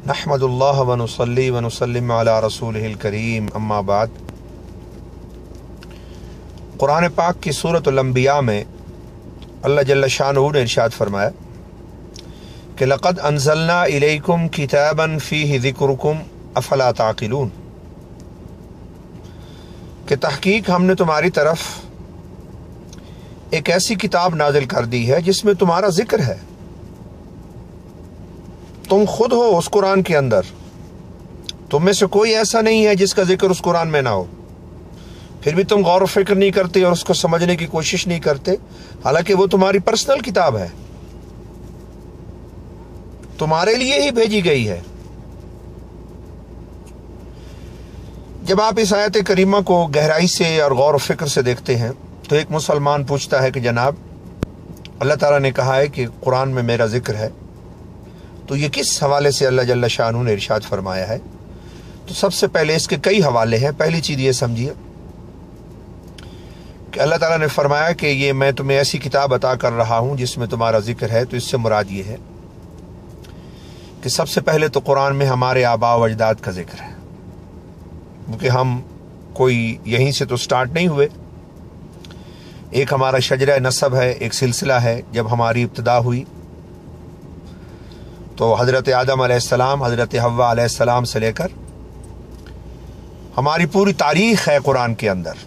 नहमदुल्लाह व नुसल्ली व नुसल्लिम अला रसूलिहिल करीम, अम्मा बाद। कुरान पाक की सूरतुल अंबिया में अल्लाह जल्ल शानहू ने इरशाद फरमाया कि लक़द अंज़लना इलैकुम किताबन फ़ीहि ज़िक्रुकुम अफ़ला ताक़िलून, कि तहक़ीक़ हमने तुम्हारी तरफ एक ऐसी किताब नाजिल कर दी है जिसमें तुम्हारा जिक्र है। तुम खुद हो उस कुरान के अंदर, तुम में से कोई ऐसा नहीं है जिसका जिक्र उस कुरान में ना हो, फिर भी तुम गौर फिक्र नहीं करते और उसको समझने की कोशिश नहीं करते, हालांकि वो तुम्हारी पर्सनल किताब है, तुम्हारे लिए ही भेजी गई है। जब आप इस आयत करीमा को गहराई से और गौर फिक्र से देखते हैं तो एक मुसलमान पूछता है कि जनाब, अल्लाह ताला ने कहा है कि कुरान में मेरा जिक्र है, तो ये किस हवाले से अल्लाह जल्ल शानहू ने इरशाद फरमाया है? तो सबसे पहले इसके कई हवाले हैं। पहली चीज़ ये समझिए कि अल्लाह ताला ने फरमाया कि ये मैं तुम्हें ऐसी किताब अता कर रहा हूँ जिसमें तुम्हारा जिक्र है। तो इससे मुराद ये है कि सबसे पहले तो कुरान में हमारे आबा व अजदाद का जिक्र है, क्योंकि हम कोई यहीं से तो स्टार्ट नहीं हुए। एक हमारा शजरा नसब है, एक सिलसिला है। जब हमारी इब्तिदा हुई तो हज़रत आदम अलैहिस्सलाम, हज़रत हव्वा अलैहिस्सलाम से लेकर हमारी पूरी तारीख़ है कुरान के अंदर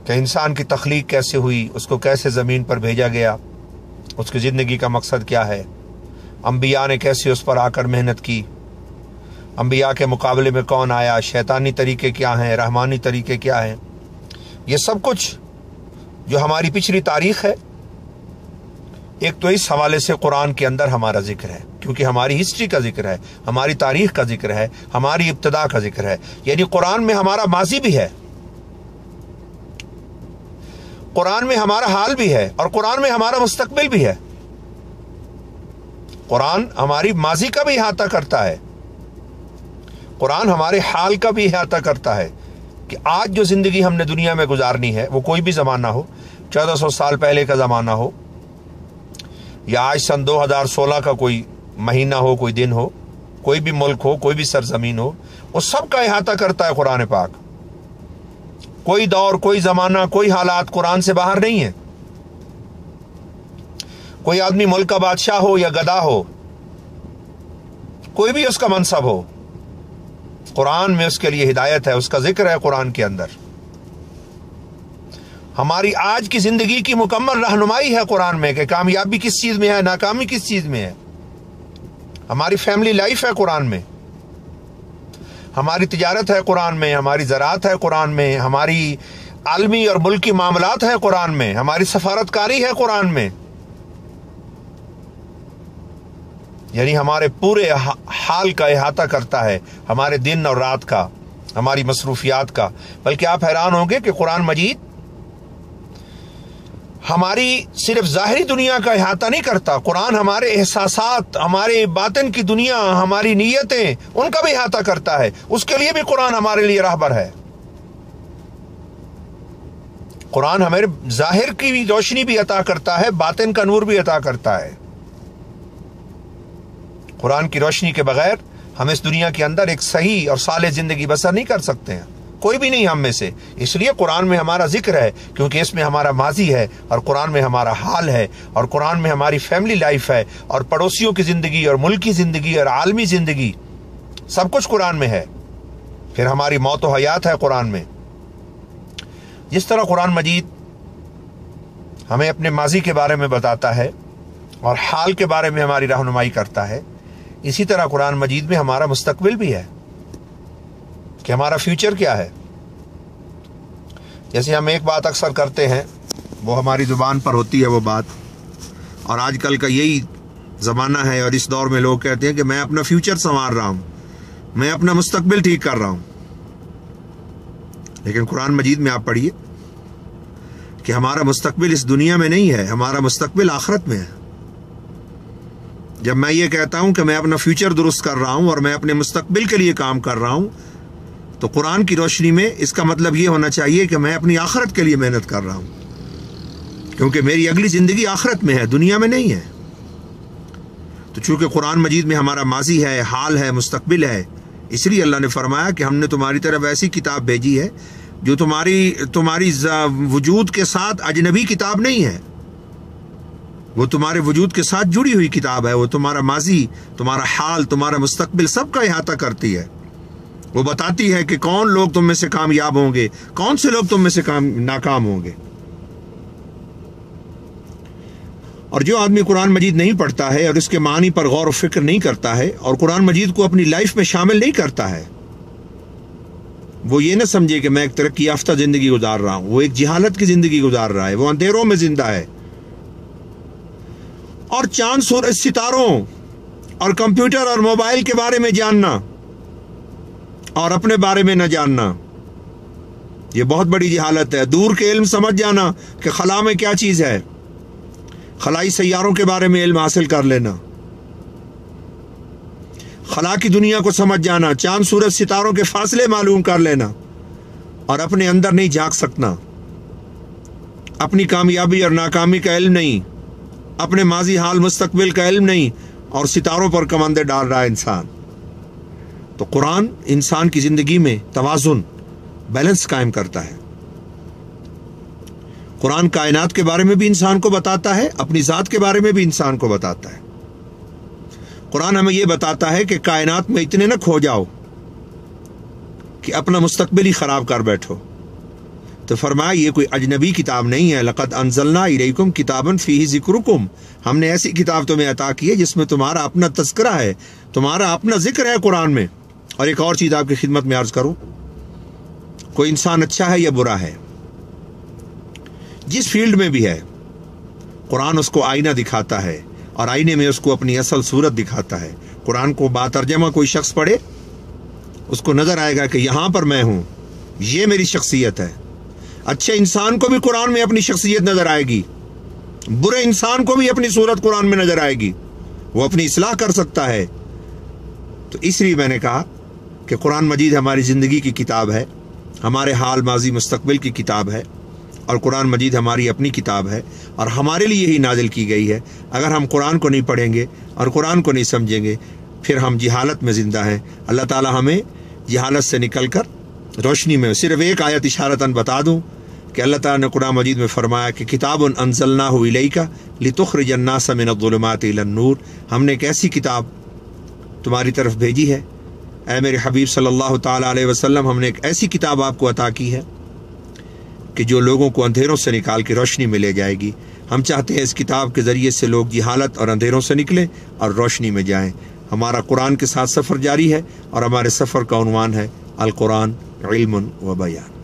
कि इंसान की तख्लीक कैसे हुई, उसको कैसे ज़मीन पर भेजा गया, उसकी ज़िंदगी का मकसद क्या है, अंबिया ने कैसे उस पर आकर मेहनत की, अंबिया के मुकाबले में कौन आया, शैतानी तरीके क्या हैं, रहमानी तरीके क्या हैं। ये सब कुछ जो हमारी पिछली तारीख़ है, एक तो इस हवाले से कुरान के अंदर हमारा जिक्र है, क्योंकि हमारी हिस्ट्री का जिक्र है, हमारी तारीख़ का जिक्र है, हमारी इब्तिदा का जिक्र है। यानी कुरान में हमारा माजी भी है, कुरान में हमारा हाल भी है और कुरान में हमारा मुस्तकबिल भी है। कुरान हमारी माजी का भी इहाता करता है, कुरान हमारे हाल का भी इहाता करता है कि आज जो ज़िंदगी हमने दुनिया में गुजारनी है, वो कोई भी ज़माना हो, 1400 साल पहले का ज़माना हो या आज सन 2016 का कोई महीना हो, कोई दिन हो, कोई भी मुल्क हो, कोई भी सरजमीन हो, उस सब का इहाता करता है कुरान पाक। कोई दौर, कोई ज़माना, कोई हालात कुरान से बाहर नहीं है। कोई आदमी मुल्क का बादशाह हो या गदा हो, कोई भी उसका मनसब हो, कुरान में उसके लिए हिदायत है, उसका जिक्र है कुरान के अंदर। हमारी आज की ज़िंदगी की मुकम्मल रहनुमाई है कुरान में कि कामयाबी किस चीज़ में है, नाकामी किस चीज़ में है। हमारी फैमिली लाइफ है कुरान में, हमारी तिजारत है कुरान में, हमारी ज़राअत है कुरान में, हमारी आलमी और मुल्की मामलात है कुरान में, हमारी सफारतकारी है कुरान में। यानी हमारे पूरे हाल का इहाता करता है, हमारे दिन और रात का, हमारी मसरूफियात का। बल्कि आप हैरान होंगे कि कुरान मजीद हमारी सिर्फ ज़ाहिरी दुनिया का इहाता नहीं करता, कुरान हमारे एहसासात, हमारे बातिन की दुनिया, हमारी नीयतें, उनका भी इहाता करता है। उसके लिए भी कुरान हमारे लिए राहबर है। कुरान हमें ज़ाहिर की रोशनी भी अता करता है, बातिन का नूर भी अता करता है। कुरान की रोशनी के बगैर हम इस दुनिया के अंदर एक सही और साले ज़िंदगी बसर नहीं कर सकते हैं, कोई भी नहीं हम में से। इसलिए कुरान में हमारा जिक्र है, क्योंकि इसमें हमारा माजी है और कुरान में हमारा हाल है और कुरान में हमारी फैमिली लाइफ है और पड़ोसियों की ज़िंदगी और मुल्की ज़िंदगी और आलमी ज़िंदगी, सब कुछ कुरान में है। फिर हमारी मौत व हयात है कुरान में। जिस तरह कुरान मजीद हमें अपने माजी के बारे में बताता है और हाल के बारे में हमारी रहनुमाई करता है, इसी तरह कुरान मजीद में हमारा मुस्तकबिल भी है कि हमारा फ्यूचर क्या है। जैसे हम एक बात अक्सर करते हैं, वो हमारी ज़ुबान पर होती है वो बात, और आजकल का यही ज़माना है और इस दौर में लोग कहते हैं कि मैं अपना फ्यूचर संवार रहा हूँ, मैं अपना मुस्तकबिल ठीक कर रहा हूँ। लेकिन कुरान मजीद में आप पढ़िए कि हमारा मुस्तकबिल इस दुनिया में नहीं है, हमारा मुस्तकबिल आखिरत में है। जब मैं ये कहता हूँ कि मैं अपना फ्यूचर दुरुस्त कर रहा हूँ और मैं अपने मुस्तकबिल के लिए काम कर रहा हूँ, तो कुरान की रोशनी में इसका मतलब ये होना चाहिए कि मैं अपनी आखिरत के लिए मेहनत कर रहा हूँ, क्योंकि मेरी अगली ज़िंदगी आखिरत में है, दुनिया में नहीं है। تو چونکہ قرآن مجید میں ہمارا ماضی ہے، حال ہے، مستقبل ہے، اس لیے اللہ نے فرمایا کہ ہم نے تمہاری طرف ایسی کتاب بھیجی ہے جو تمہاری وجود کے ساتھ اجنبی کتاب نہیں ہے، وہ تمہارے وجود کے ساتھ جڑی ہوئی کتاب ہے، وہ تمہارا ماضی، تمہارا حال، تمہارا مستقبل سب کا احاطہ کرتی ہے۔ وہ بتاتی ہے کہ کون لوگ تم میں سے کامیاب ہوں گے، کون سے لوگ تم میں سے ناکام ہوں گے۔ اور جو آدمی قرآن مجید نہیں پڑھتا ہے اور اس کے معنی پر غور و فکر نہیں کرتا ہے اور قرآن مجید کو اپنی لائف میں شامل نہیں کرتا ہے، وہ یہ نہ سمجھے کہ میں ایک ترقی یافتہ زندگی گزار رہا ہوں، وہ ایک جہالت کی زندگی گزار رہا ہے، وہ اندھیروں میں زندہ ہے۔ اور چاند سورج ستاروں اور کمپیوٹر اور موبائل کے بارے میں جاننا اور اپنے بارے میں نہ جاننا، یہ بہت بڑی جہالت ہے۔ دور کے علم سمجھ جانا کہ خلا میں کیا چیز ہے، خلائی سیاروں کے بارے میں علم حاصل کر لینا، خلا کی دنیا کو سمجھ جانا، چاند سورج ستاروں کے فاصلے معلوم کر لینا، اور اپنے اندر نہیں جھانک سکنا، اپنی کامیابی اور ناکامی کا علم نہیں، اپنے ماضی حال مستقبل کا علم نہیں، اور ستاروں پر کمندیں ڈال رہا ہے انسان۔ تو قرآن انسان کی زندگی میں توازن، بیلنس قائم کرتا ہے۔ قرآن کائنات کے بارے میں بھی انسان کو بتاتا ہے، اپنی ذات کے بارے میں بھی انسان کو بتاتا ہے۔ قرآن ہمیں یہ بتاتا ہے کہ کائنات میں اتنے نہ کھو جاؤ کہ اپنا مستقبل ہی خراب کر بیٹھو۔ تو فرمایا یہ کوئی اجنبی کتاب نہیں ہے، لقد انزلنا الیکم کتابا فیہ ذکرکم، ہم نے ایسی کتاب تمہیں عطا کی ہے جس میں تمہارا اپنا تذکرہ ہے، تمہارا اپنا ذکر ہے قرآن میں۔ اور ایک اور چیز آپ کی خدمت میں عرض کروں، کوئی انسان اچھا ہے یا برا ہے، جس فیلڈ میں بھی ہے، قرآن اس کو آئینہ دکھاتا ہے اور آئینے میں اس کو اپنی اصل صورت دکھاتا ہے۔ قرآن کو باترجمہ کوئی شخص پڑھے، اس کو نظر آئے گا کہ یہاں پر میں ہوں، یہ میری شخصیت ہے۔ اچھے انسان کو بھی قرآن میں اپنی شخصیت نظر آئے گی، برے انسان کو بھی اپنی صورت قرآن میں نظر آئے گی، وہ اپنی اصلاح کر سکتا ہے۔ تو اس لیے میں نے کہا کہ قرآن مجید ہماری زندگی کی کتاب ہے، ہمارے حال ماضی مستقبل کی کتاب ہے، اور قرآن مجید ہماری اپنی کتاب ہے اور ہمارے لیے ہی نازل کی گئی ہے۔ اگر ہم قرآن کو نہیں پڑھیں گے اور قرآن کو نہیں سمجھیں گے پھر ہم جہالت میں زندہ ہیں۔ اللہ تعالی ہمیں جہالت سے نکل کر روشنی میں، صرف ایک آیت اشارتاً بتا دوں کہ اللہ تعالیٰ نے قرآن مجید میں فرمایا کہ کتاب انزلناہ الیک لتخرج الناس من الظلمات الی النور، ہم نے ایک ایسی کتاب تمہاری طرف بھیجی ہے اے میرے حبیب صلی اللہ تعالیٰ علیہ وسلم، ہم نے ایک ایسی کتاب آپ کو عطا کی ہے کہ جو لوگوں کو اندھیروں سے نکال کے روشنی میں لے جائے گی۔ ہم چاہتے ہیں اس کتاب کے ذریعے سے لوگ جہالت اور اندھیروں سے نکلیں اور روشنی میں جائیں۔ ہمارا قرآن کے ساتھ سفر جاری ہے اور ہمارے سفر کا عنوان ہے القرآن علم و بیان۔